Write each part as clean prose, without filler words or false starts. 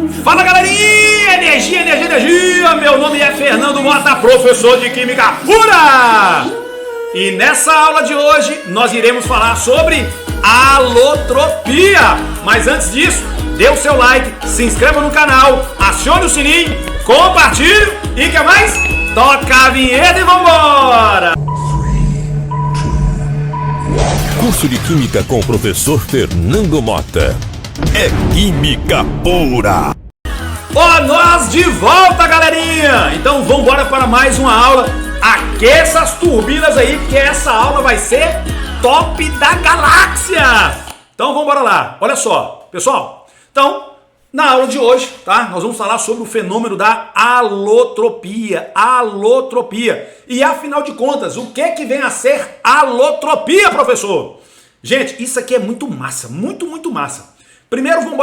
Fala galerinha, energia, meu nome é Fernando Mota, professor de Química Pura! E nessa aula de hoje nós iremos falar sobre alotropia. Mas antes disso, dê o seu like, se inscreva no canal, acione o sininho, compartilhe e que mais? Toca a vinheta e vambora! Curso de Química com o professor Fernando Mota. É Química Pura! Ó, nós de volta, galerinha! Então vambora para mais uma aula. Aqueça as turbinas aí, porque essa aula vai ser top da galáxia! Então vambora lá. Olha só, pessoal. Então, na aula de hoje, tá? Nós vamos falar sobre o fenômeno da alotropia. Alotropia. E afinal de contas, o que vem a ser alotropia, professor? Gente, isso aqui é muito massa, muito massa. Primeiro, vamos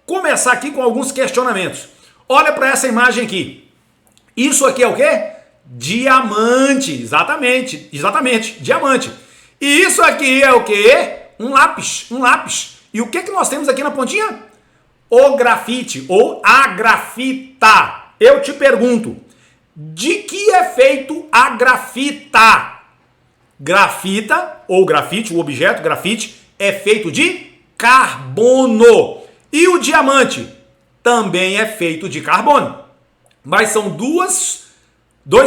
começar aqui com alguns questionamentos. Olha para essa imagem aqui. Isso aqui é o quê? Diamante. Exatamente, diamante. E isso aqui é o quê? Um lápis. E o que nós temos aqui na pontinha? O grafite ou a grafita. Eu te pergunto, de que é feito a grafita? Grafita ou grafite, o objeto grafite, é feito de carbono. E o diamante também é feito de carbono. Mas são dois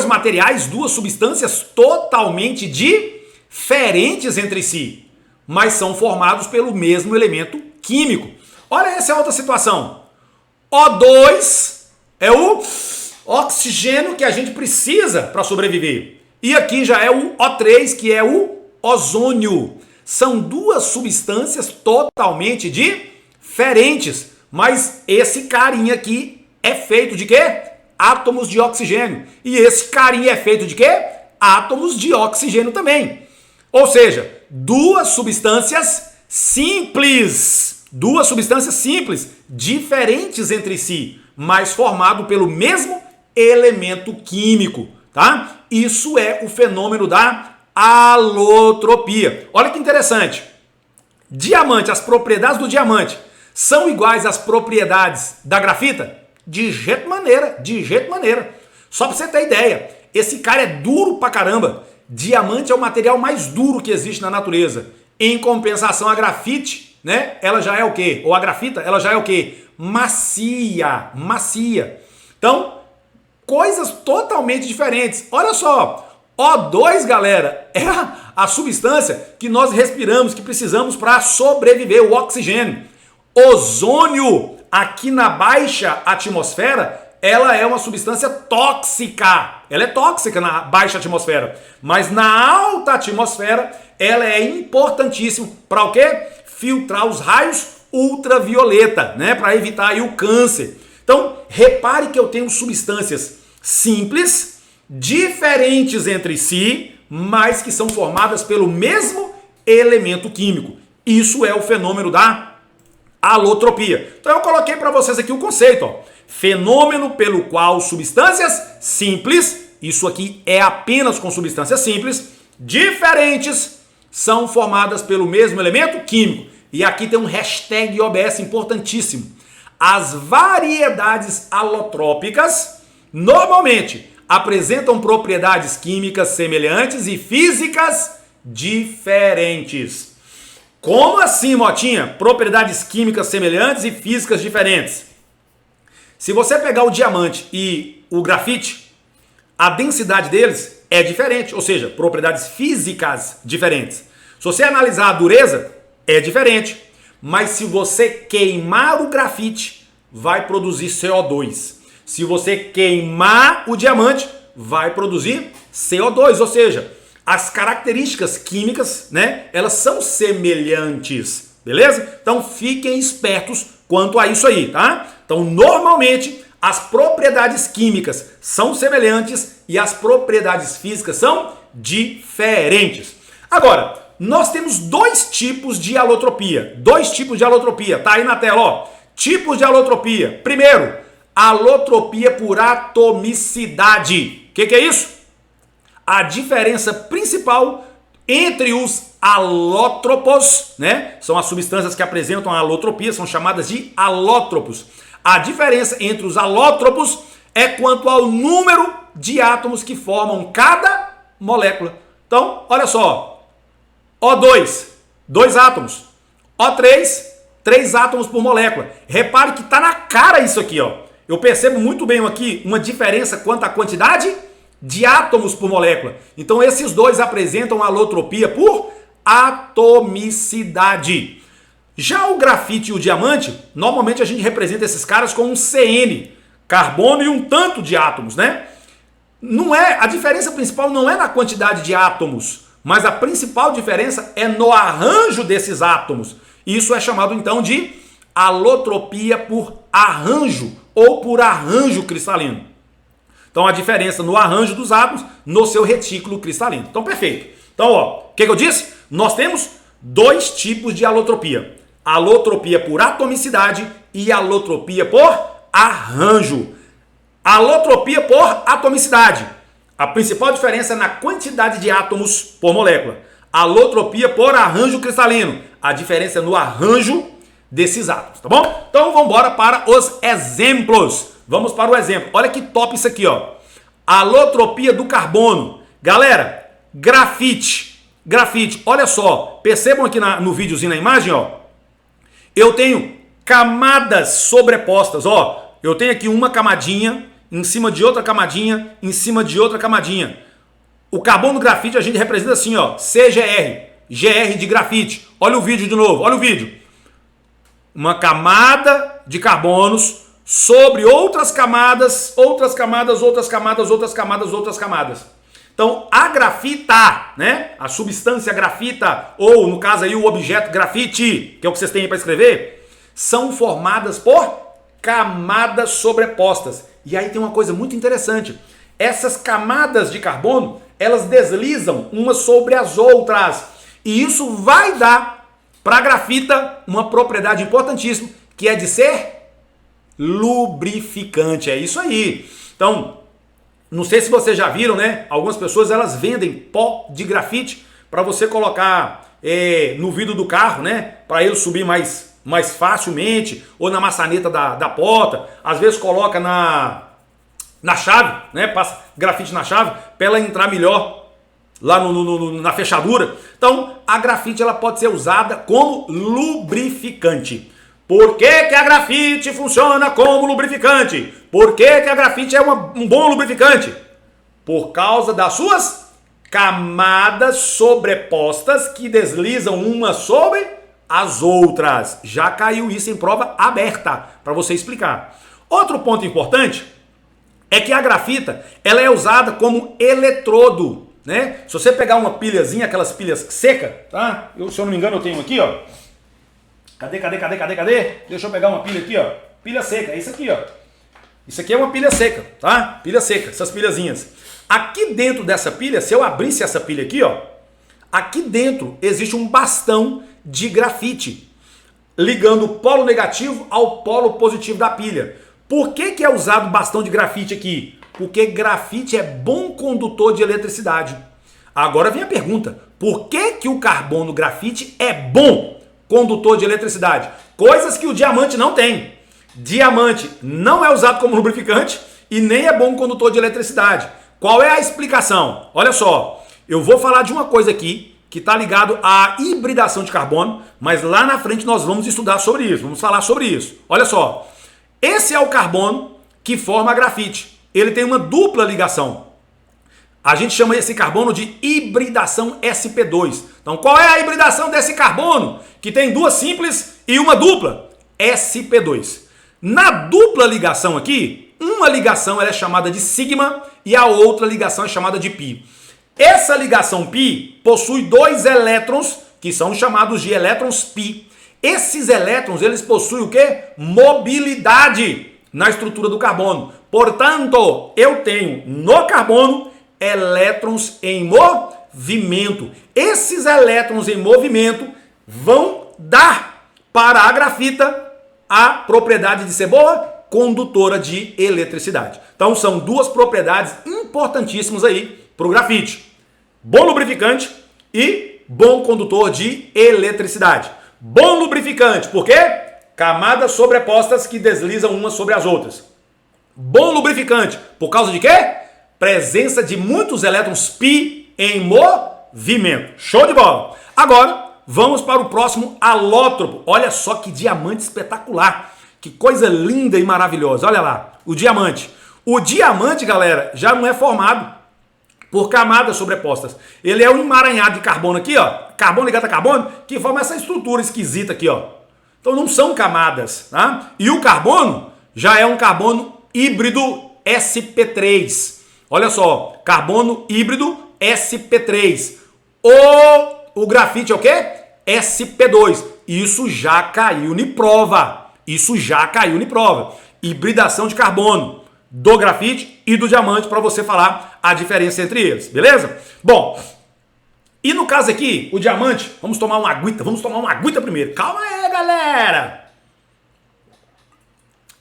materiais, duas substâncias totalmente diferentes entre si, mas são formados pelo mesmo elemento químico. Olha essa outra situação. O2 é o oxigênio que a gente precisa para sobreviver. E aqui já é o O3, que é o ozônio. São duas substâncias totalmente diferentes, mas esse carinha aqui é feito de quê? Átomos de oxigênio. E esse carinha é feito de quê? Átomos de oxigênio também. Ou seja, duas substâncias simples, diferentes entre si, mas formado pelo mesmo elemento químico, tá? Isso é o fenômeno da alotropia. Olha que interessante. Diamante, as propriedades do diamante são iguais às propriedades da grafita? De jeito maneira. Só pra você ter ideia, esse cara é duro pra caramba. Diamante é o material mais duro que existe na natureza. Em compensação, a grafite, né? Ela já é o quê? Ou a grafita, ela já é o quê? Macia. Então, coisas totalmente diferentes. Olha só, O2, galera, é a substância que nós respiramos, que precisamos para sobreviver, o oxigênio. Ozônio, aqui na baixa atmosfera, ela é uma substância tóxica. Ela é tóxica na baixa atmosfera. Mas na alta atmosfera, ela é importantíssima para o quê? Filtrar os raios ultravioleta, né? Para evitar aí o câncer. Então, repare que eu tenho substâncias simples, diferentes entre si, mas que são formadas pelo mesmo elemento químico. Isso é o fenômeno da alotropia. Então eu coloquei para vocês aqui o conceito, ó. Fenômeno pelo qual substâncias simples, isso aqui é apenas com substâncias simples, diferentes, são formadas pelo mesmo elemento químico. E aqui tem um hashtag OBS importantíssimo. As variedades alotrópicas normalmente apresentam propriedades químicas semelhantes e físicas diferentes. Como assim, Motinha? Propriedades químicas semelhantes e físicas diferentes. Se você pegar o diamante e o grafite, a densidade deles é diferente, ou seja, propriedades físicas diferentes. Se você analisar a dureza, é diferente. Mas se você queimar o grafite, vai produzir CO2. Se você queimar o diamante, vai produzir CO2, ou seja, as características químicas, né, elas são semelhantes, beleza? Então fiquem espertos quanto a isso aí, tá? Então normalmente as propriedades químicas são semelhantes e as propriedades físicas são diferentes. Agora, nós temos dois tipos de alotropia, tá aí na tela, ó. Tipos de alotropia. Primeiro, alotropia por atomicidade. O que é isso? A diferença principal entre os alótropos, né? São as substâncias que apresentam a alotropia, são chamadas de alótropos. A diferença entre os alótropos é quanto ao número de átomos que formam cada molécula. Então, olha só. O2, 2 átomos. O3, 3 átomos por molécula. Repare que está na cara isso aqui, ó. Eu percebo muito bem aqui uma diferença quanto à quantidade de átomos por molécula. Então, esses dois apresentam alotropia por atomicidade. Já o grafite e o diamante, normalmente a gente representa esses caras com um CN, carbono e um tanto de átomos, né? Não é, a diferença principal não é na quantidade de átomos, mas a principal diferença é no arranjo desses átomos. Isso é chamado então de alotropia por arranjo ou por arranjo cristalino. Então a diferença no arranjo dos átomos no seu retículo cristalino. Então perfeito. Então ó, o que eu disse? Nós temos 2 tipos de alotropia. Alotropia por atomicidade e alotropia por arranjo. Alotropia por atomicidade. A principal diferença é na quantidade de átomos por molécula. Alotropia por arranjo cristalino. A diferença é no arranjo desses átomos, tá bom? Então vamos embora para os exemplos. Vamos para o exemplo. Olha que top isso aqui, ó. Alotropia do carbono. Galera, grafite. Grafite, olha só. Percebam aqui no videozinho na imagem, ó. Eu tenho camadas sobrepostas, ó. Eu tenho aqui uma camadinha em cima de outra camadinha, em cima de outra camadinha. O carbono grafite a gente representa assim, ó, CGR, GR de grafite. Olha o vídeo de novo, olha o vídeo. Uma camada de carbonos sobre outras camadas, outras camadas, outras camadas, outras camadas, outras camadas. Então, a grafita, né, a substância grafita, ou no caso aí o objeto grafite, que é o que vocês têm aí para escrever, são formadas por camadas sobrepostas. E aí tem uma coisa muito interessante. Essas camadas de carbono, elas deslizam umas sobre as outras. E isso vai dar para a grafita uma propriedade importantíssima, que é de ser lubrificante. É isso aí. Então, não sei se vocês já viram, né? Algumas pessoas elas vendem pó de grafite para você colocar no vidro do carro, né? Para ele subir mais facilmente, ou na maçaneta da porta. Às vezes coloca na chave, né? Passa grafite na chave para ela entrar melhor lá na fechadura. Então, a grafite ela pode ser usada como lubrificante. Por que a grafite funciona como lubrificante? Por que a grafite é um bom lubrificante? Por causa das suas camadas sobrepostas que deslizam umas sobre as outras. Já caiu isso em prova aberta para você explicar. Outro ponto importante é que a grafita ela é usada como eletrodo, né? Se você pegar uma pilhazinha, aquelas pilhas secas, tá? Se eu não me engano eu tenho aqui, ó. Cadê? Deixa eu pegar uma pilha aqui, ó. Pilha seca, é isso aqui, ó. Isso aqui é uma pilha seca, tá? Pilha seca, essas pilhazinhas. Aqui dentro dessa pilha, se eu abrisse essa pilha aqui, ó, aqui dentro existe um bastão de grafite, ligando o polo negativo ao polo positivo da pilha. Por que é usado bastão de grafite aqui? Porque grafite é bom condutor de eletricidade. Agora vem a pergunta, por que o carbono grafite é bom condutor de eletricidade? Coisas que o diamante não tem. Diamante não é usado como lubrificante e nem é bom condutor de eletricidade. Qual é a explicação? Olha só, eu vou falar de uma coisa aqui que está ligado à hibridação de carbono, mas lá na frente nós vamos estudar sobre isso, vamos falar sobre isso. Olha só, esse é o carbono que forma a grafite. Ele tem uma dupla ligação. A gente chama esse carbono de hibridação sp2. Então, qual é a hibridação desse carbono? Que tem duas simples e uma dupla. sp2. Na dupla ligação aqui, uma ligação ela é chamada de sigma e a outra ligação é chamada de pi. Essa ligação pi possui 2 elétrons, que são chamados de elétrons pi. Esses elétrons, eles possuem o quê? Mobilidade na estrutura do carbono. Portanto, eu tenho no carbono elétrons em movimento. Esses elétrons em movimento vão dar para a grafita a propriedade de ser boa, condutora de eletricidade. Então são duas propriedades importantíssimas aí para o grafite. Bom lubrificante e bom condutor de eletricidade. Bom lubrificante, por quê? Camadas sobrepostas que deslizam umas sobre as outras. Bom lubrificante. Por causa de quê? Presença de muitos elétrons pi em movimento. Show de bola. Agora, vamos para o próximo alótropo. Olha só que diamante espetacular. Que coisa linda e maravilhosa. Olha lá, o diamante. O diamante, galera, já não é formado por camadas sobrepostas. Ele é um emaranhado de carbono aqui, ó. Carbono ligado a carbono, que forma essa estrutura esquisita aqui, ó. Então não são camadas, tá? E o carbono já é um carbono híbrido sp3. Olha só, carbono híbrido sp3. O grafite é o quê? sp2. Isso já caiu em prova. Hibridação de carbono do grafite e do diamante para você falar a diferença entre eles, beleza? Bom, e no caso aqui, o diamante, vamos tomar uma aguita primeiro. Calma aí, galera.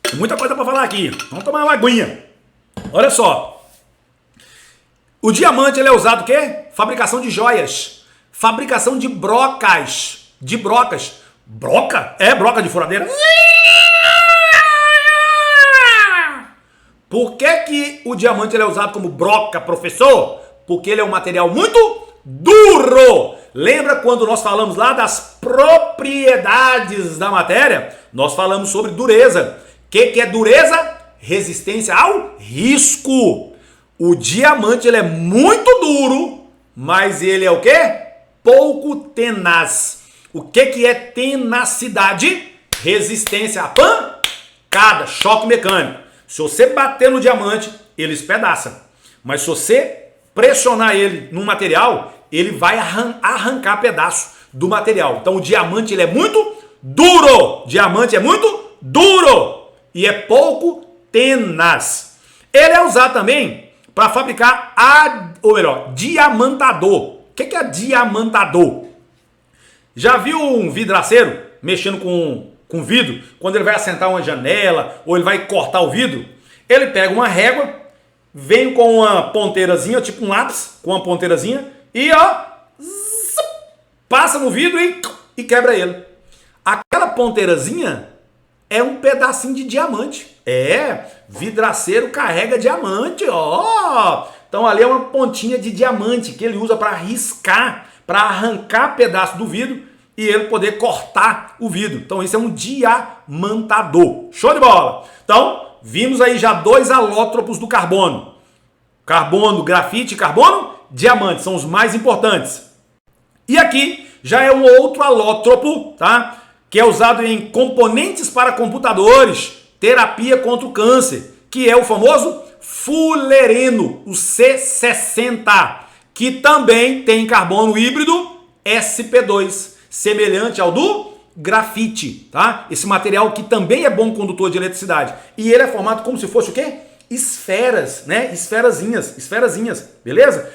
Tem muita coisa para falar aqui. Vamos tomar uma aguinha. Olha só. O diamante ele é usado o quê? Fabricação de joias, fabricação de brocas, Broca? É broca de furadeira? Por que o diamante ele é usado como broca, professor? Porque ele é um material muito duro. Lembra quando nós falamos lá das propriedades da matéria? Nós falamos sobre dureza. O que é dureza? Resistência ao risco. O diamante ele é muito duro, mas ele é o quê? Pouco tenaz. O que é tenacidade? Resistência a pancada, choque mecânico. Se você bater no diamante, ele espedaça. Mas se você pressionar ele num material, ele vai arrancar pedaço do material. Então o diamante ele é muito duro. Diamante é muito duro e é pouco tenaz. Ele é usado também para fabricar, diamantador. O que é diamantador? Já viu um vidraceiro mexendo com vidro? Quando ele vai assentar uma janela ou ele vai cortar o vidro, ele pega uma régua, vem com uma ponteirazinha, tipo um lápis, com uma ponteirazinha, e passa no vidro e quebra ele. Aquela ponteirazinha é um pedacinho de diamante. Vidraceiro carrega diamante, ó. Então ali é uma pontinha de diamante que ele usa para riscar, para arrancar pedaço do vidro e ele poder cortar o vidro. Então isso é um diamantador. Show de bola! Então, vimos aí já 2 alótropos do carbono. Carbono, grafite e carbono, diamante. São os mais importantes. E aqui já é um outro alótropo, tá? Que é usado em componentes para computadores, terapia contra o câncer, que é o famoso fulereno, o C60, que também tem carbono híbrido sp2, semelhante ao do grafite, tá? Esse material que também é bom condutor de eletricidade. E ele é formado como se fosse o quê? Esferas, né? Esferazinhas, beleza?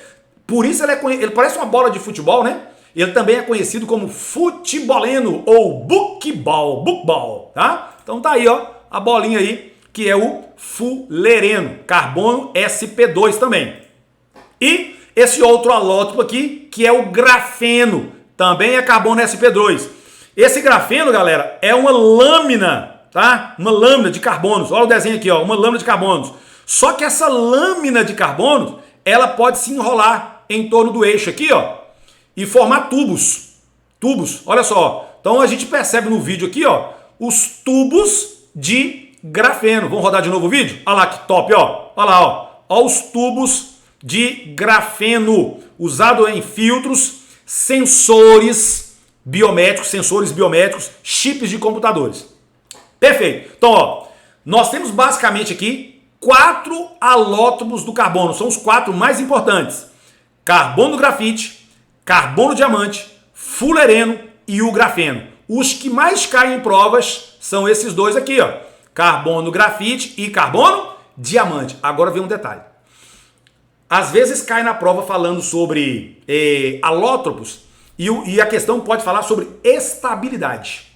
Por isso ele parece uma bola de futebol, né? Ele também é conhecido como futeboleno ou bookball, tá? Então tá aí, ó, a bolinha aí, que é o fulereno, carbono sp2 também. E esse outro alótropo aqui, que é o grafeno, também é carbono sp2. Esse grafeno, galera, é uma lâmina, tá? Uma lâmina de carbonos. Olha o desenho aqui, ó, uma lâmina de carbonos. Só que essa lâmina de carbonos, ela pode se enrolar em torno do eixo aqui, ó, e formar tubos. Tubos, olha só. Então a gente percebe no vídeo aqui, ó, os tubos de grafeno. Vamos rodar de novo o vídeo? Olha lá que top, ó. Olha lá, ó. Olha os tubos de grafeno usado em filtros, sensores biométricos, chips de computadores. Perfeito. Então, ó, nós temos basicamente aqui 4 alótropos do carbono. São os 4 mais importantes. Carbono grafite, carbono diamante, fulereno e o grafeno. Os que mais caem em provas são esses 2 aqui, ó. Carbono grafite e carbono diamante. Agora vem um detalhe. Às vezes cai na prova falando sobre alótropos e a questão pode falar sobre estabilidade.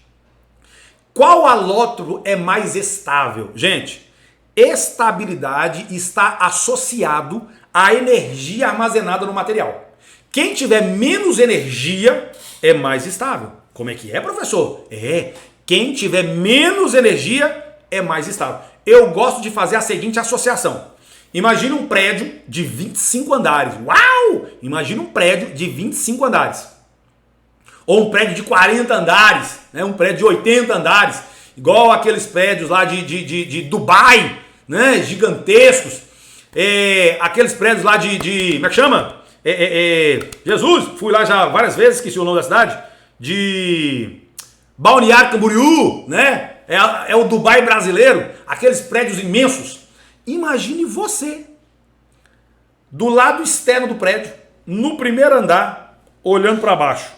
Qual alótropo é mais estável? Gente, estabilidade está associado à energia armazenada no material. Quem tiver menos energia é mais estável. Como é que é, professor? Quem tiver menos energia é mais estável. Eu gosto de fazer a seguinte associação. Imagina um prédio de 25 andares. Uau! Imagina um prédio de 25 andares. Ou um prédio de 40 andares, né? Um prédio de 80 andares. Igual aqueles prédios lá de Dubai, né? Gigantescos. Aqueles prédios lá como é que chama? Jesus, fui lá já várias vezes, esqueci o nome da cidade. De Balneário Camboriú, né? É o Dubai brasileiro. Aqueles prédios imensos. Imagine você, do lado externo do prédio, no primeiro andar, olhando para baixo.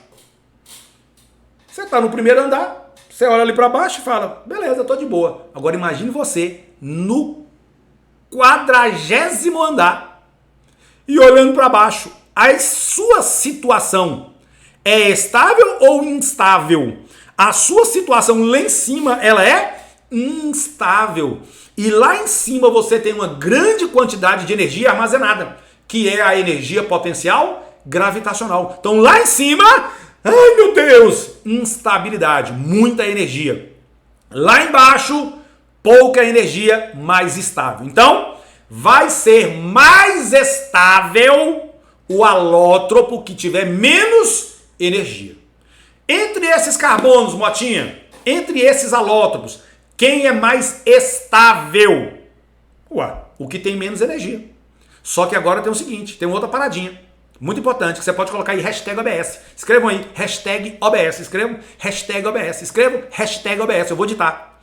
Você está no primeiro andar, você olha ali para baixo e fala, beleza, tô de boa. Agora imagine você no 40º andar e olhando para baixo. A sua situação é estável ou instável? A sua situação lá em cima, ela é instável. E lá em cima você tem uma grande quantidade de energia armazenada, que é a energia potencial gravitacional. Então lá em cima, ai meu Deus, instabilidade, muita energia. Lá embaixo, pouca energia, mais estável. Então, vai ser mais estável o alótropo que tiver menos energia. Entre esses carbonos, Motinha, entre esses alótropos, quem é mais estável? O que tem menos energia. Só que agora tem o seguinte, tem outra paradinha. Muito importante, que você pode colocar aí hashtag OBS. Escrevam aí, hashtag OBS. Escrevam hashtag OBS. Escrevam hashtag OBS. Eu vou digitar.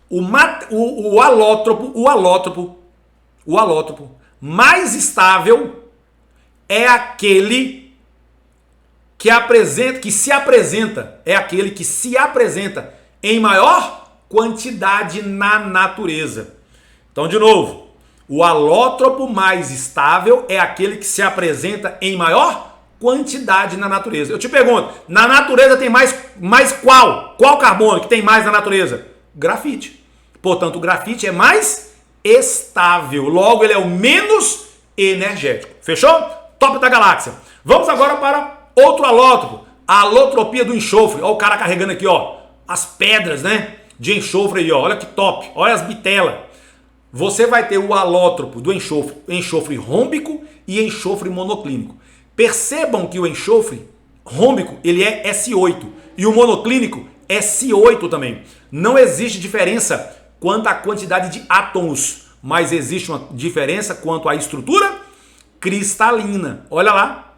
O alótropo mais estável é aquele que se apresenta em maior quantidade na natureza. Então, de novo, o alótropo mais estável é aquele que se apresenta em maior quantidade na natureza. Eu te pergunto, na natureza tem mais qual? Qual carbono que tem mais na natureza? Grafite. Portanto, o grafite é mais estável. Logo, ele é o menos energético. Fechou? Top da galáxia. Vamos agora para outro alótropo. A alotropia do enxofre. Olha o cara carregando aqui, ó, as pedras, né, de enxofre aí, ó. Olha que top. Olha as bitelas. Você vai ter o alótropo do enxofre rômbico e enxofre monoclínico. Percebam que o enxofre rômbico, ele é S8 e o monoclínico é S8 também. Não existe diferença quanto à quantidade de átomos, mas existe uma diferença quanto à estrutura cristalina. Olha lá,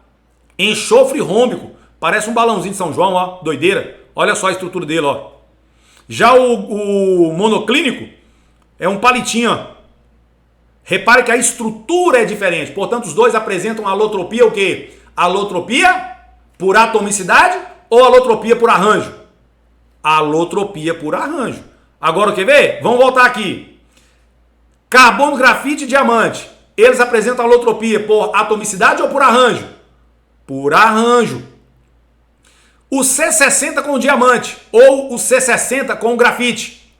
enxofre rômbico, parece um balãozinho de São João, ó, doideira. Olha só a estrutura dele, ó. Já o monoclínico é um palitinho, ó. Repare que a estrutura é diferente. Portanto, os dois apresentam alotropia o quê? Alotropia por atomicidade ou alotropia por arranjo? Alotropia por arranjo. Agora, quer ver? Vamos voltar aqui. Carbono, grafite e diamante. Eles apresentam alotropia por atomicidade ou por arranjo? Por arranjo. O C60 com o diamante ou o C60 com o grafite?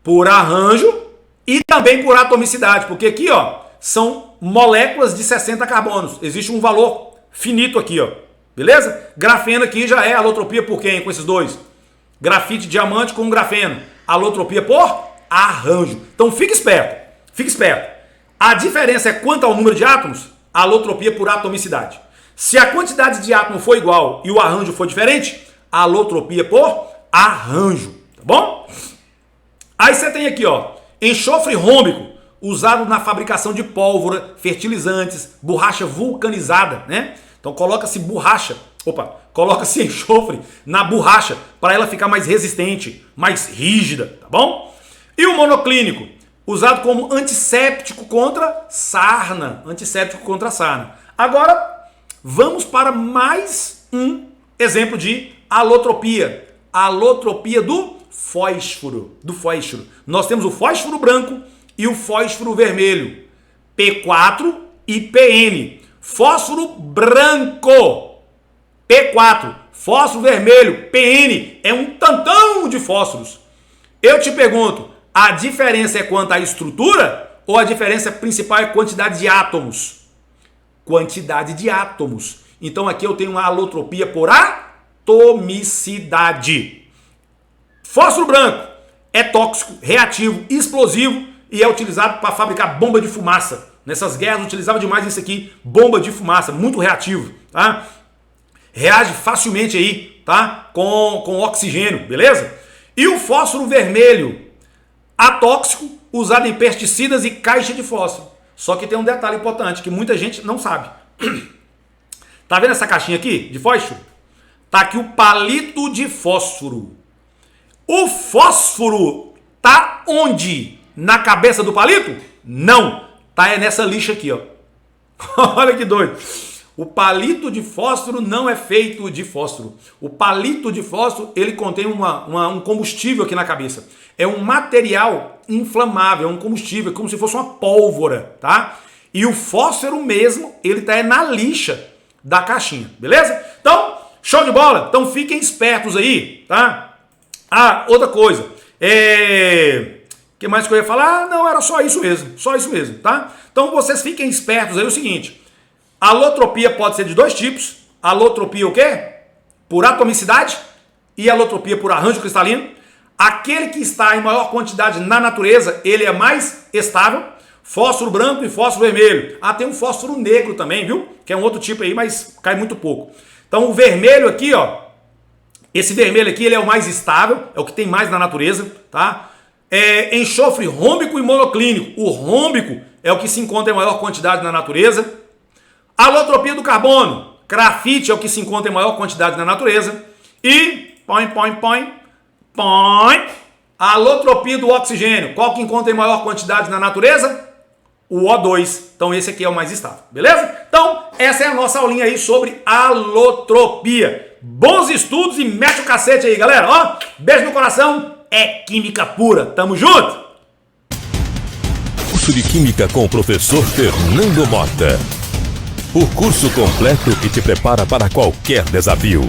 Por arranjo e também por atomicidade. Porque aqui, ó, são moléculas de 60 carbonos. Existe um valor finito aqui, ó. Beleza? Grafeno aqui já é alotropia por quem com esses dois? Grafite, diamante com grafeno. Alotropia por arranjo. Então fique esperto. Fique esperto. A diferença é quanto ao número de átomos? Alotropia por atomicidade. Se a quantidade de átomos for igual e o arranjo for diferente, alotropia por arranjo. Tá bom? Aí você tem aqui, ó, enxofre rômbico, usado na fabricação de pólvora, fertilizantes, borracha vulcanizada, né? Então coloca-se coloca-se enxofre na borracha para ela ficar mais resistente, mais rígida, tá bom? E o monoclínico, usado como antisséptico contra sarna. Agora, vamos para mais um exemplo de alotropia. Alotropia do fósforo. Nós temos o fósforo branco e o fósforo vermelho. P4 e PN. Fósforo branco, P4. Fósforo vermelho, PN. É um tantão de fósforos. Eu te pergunto, a diferença é quanto à estrutura ou a diferença principal é quantidade de átomos? Quantidade de átomos. Então aqui eu tenho uma alotropia por atomicidade. Fósforo branco é tóxico, reativo, explosivo e é utilizado para fabricar bomba de fumaça. Nessas guerras utilizava demais isso aqui, bomba de fumaça, muito reativo, tá? Reage facilmente aí, tá? Com oxigênio, beleza? E o fósforo vermelho, atóxico, usado em pesticidas e caixa de fósforo. Só que tem um detalhe importante que muita gente não sabe. Tá vendo essa caixinha aqui de fósforo? Tá aqui o palito de fósforo. O fósforo tá onde? Na cabeça do palito? Não. Tá nessa lixa aqui, ó. Olha que doido. O palito de fósforo não é feito de fósforo. O palito de fósforo, ele contém um combustível aqui na cabeça. É um material inflamável, é um combustível, como se fosse uma pólvora, tá? E o fósforo mesmo, ele tá na lixa da caixinha, beleza? Então, show de bola. Então fiquem espertos aí, tá? Ah, outra coisa. Que mais que eu ia falar? Ah, não, era só isso mesmo, tá? Então vocês fiquem espertos aí, o seguinte. A alotropia pode ser de dois tipos. Alotropia o quê? Por atomicidade e alotropia por arranjo cristalino. Aquele que está em maior quantidade na natureza, ele é mais estável. Fósforo branco e fósforo vermelho. Ah, tem um fósforo negro também, viu? Que é um outro tipo aí, mas cai muito pouco. Então o vermelho aqui, ó. Esse vermelho aqui, ele é o mais estável, é o que tem mais na natureza, tá? Enxofre rômbico e monoclínico. O rômbico é o que se encontra em maior quantidade na natureza. Alotropia do carbono. Grafite é o que se encontra em maior quantidade na natureza. E a alotropia do oxigênio. Qual que encontra em maior quantidade na natureza? O O2. Então esse aqui é o mais estável, beleza? Então essa é a nossa aulinha aí sobre alotropia. Bons estudos e mete o cacete aí, galera. Ó, beijo no coração. É química pura. Tamo junto. Curso de Química com o professor Fernando Mota. O curso completo que te prepara para qualquer desafio.